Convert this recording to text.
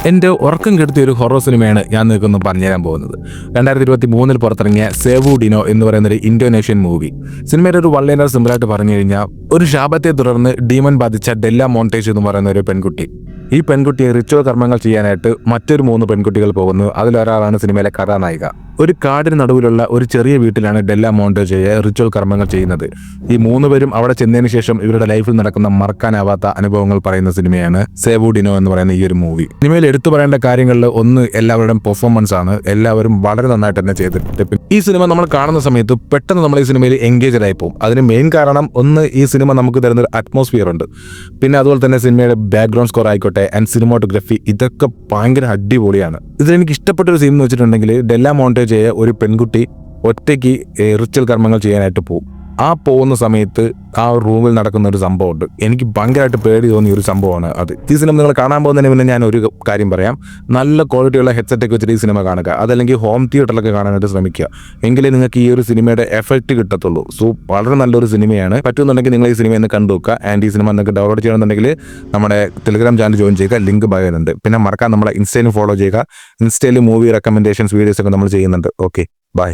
എൻ്റെ ഉറക്കം കെടുത്തിയ ഒരു ഹൊറർ സിനിമയാണ് ഞാൻ നിൽക്കുന്നു പറഞ്ഞുതരാൻ പോകുന്നത്. 2023 പുറത്തിറങ്ങിയ സേവു ഡിനോ എന്ന് പറയുന്ന ഒരു ഇന്തോനേഷ്യൻ മൂവി. സിനിമയുടെ ഒരു വളരെ സിമ്പിളായിട്ട് പറഞ്ഞു കഴിഞ്ഞാൽ, ഒരു ശാപത്തെ തുടർന്ന് ഡീമൺ ബാധിച്ച ഡെല്ല മോണ്ടേജ് എന്ന് പറയുന്ന ഒരു പെൺകുട്ടി. ഈ പെൺകുട്ടിയെ റിച്വൽ കർമ്മങ്ങൾ ചെയ്യാനായിട്ട് മറ്റൊരു 3 പെൺകുട്ടികൾ പോകുന്നു. അതിലൊരാളാണ് സിനിമയിലെ കഥാനായിക. ഒരു കാടിന് നടുവിലുള്ള ഒരു ചെറിയ വീട്ടിലാണ് ഡെല്ല മോണ്ടേജയെ റിച്വൽ കർമ്മങ്ങൾ ചെയ്യുന്നത്. ഈ 3 പേരും അവിടെ ചെന്നതിന് ശേഷം ഇവരുടെ ലൈഫിൽ നടക്കുന്ന മറക്കാനാവാത്ത അനുഭവങ്ങൾ പറയുന്ന സിനിമയാണ് സേവു ഡിനോ എന്ന് പറയുന്ന ഈ ഒരു മൂവി. സിനിമയിൽ എടുത്തു പറയേണ്ട കാര്യങ്ങളിൽ ഒന്ന് എല്ലാവരുടെയും പെർഫോമൻസ് ആണ്. എല്ലാവരും വളരെ നന്നായിട്ട് തന്നെ ചെയ്തിട്ടുണ്ട്. ഈ സിനിമ നമ്മൾ കാണുന്ന സമയത്ത് പെട്ടെന്ന് നമ്മൾ ഈ സിനിമയിൽ എൻഗേജഡ് ആയി പോകും. അതിന് മെയിൻ കാരണം ഒന്ന്, ഈ സിനിമ നമുക്ക് തരുന്ന ഒരു അറ്റ്മോസ്ഫിയർ ഉണ്ട്. പിന്നെ അതുപോലെ തന്നെ സിനിമയുടെ ബാക്ക്ഗ്രൗണ്ട് സ്കോർ ആയിക്കോട്ടെ ആൻഡ് സിനിമാറ്റോഗ്രഫി, ഇതൊക്കെ ഭയങ്കര അടിപൊളിയാണ്. ഇതിലെനിക്ക് ഇഷ്ടപ്പെട്ട ഒരു സീൻ എന്ന് വെച്ചിട്ടുണ്ടെങ്കിൽ, ഡെല്ല മോണ്ടേജയെ ഒരു പെൺകുട്ടി ഒറ്റയ്ക്ക് റിച്വൽ കർമ്മങ്ങൾ ചെയ്യാനായിട്ട് പോകും. ആ പോകുന്ന സമയത്ത് ആ റൂമിൽ നടക്കുന്ന ഒരു സംഭവമുണ്ട്. എനിക്ക് ഭയങ്കരമായിട്ട് പേടി തോന്നിയ ഒരു സംഭവമാണ് അത്. ഈ സിനിമ നിങ്ങൾ കാണാൻ പോകുന്നതിന് മുന്നേ ഞാൻ ഒരു കാര്യം പറയാം. നല്ല ക്വാളിറ്റിയുള്ള ഹെഡ്സെറ്റൊക്കെ വെച്ചിട്ട് ഈ സിനിമ കാണുക. അതല്ലെങ്കിൽ ഹോം തിയേറ്ററിലൊക്കെ കാണാനായിട്ട് ശ്രമിക്കുക. എങ്കിലേ നിങ്ങൾക്ക് ഈ ഒരു സിനിമയുടെ എഫക്റ്റ് കിട്ടത്തുള്ളൂ. സോ വളരെ നല്ലൊരു സിനിമയാണ്. പറ്റുന്നുണ്ടെങ്കിൽ നിങ്ങൾ ഈ സിനിമ ഒന്ന് കണ്ടു നോക്കുക. ആൻഡ് ഈ സിനിമ നിങ്ങൾക്ക് ഡൗൺലോഡ് ചെയ്യണമെന്നുണ്ടെങ്കിൽ നമ്മുടെ ടെലിഗ്രാം ചാനൽ ജോയിൻ ചെയ്യുക. ലിങ്ക് ബയോയിലുണ്ട്. പിന്നെ മറക്കാൻ നമ്മുടെ ഇൻസ്റ്റയിലും ഫോളോ ചെയ്യുക. ഇൻസ്റ്റയിൽ മൂവി റെക്കമെൻഡേഷൻസ് വീഡിയോസ് ഒക്കെ നമ്മൾ ചെയ്യുന്നുണ്ട്. Okay, by.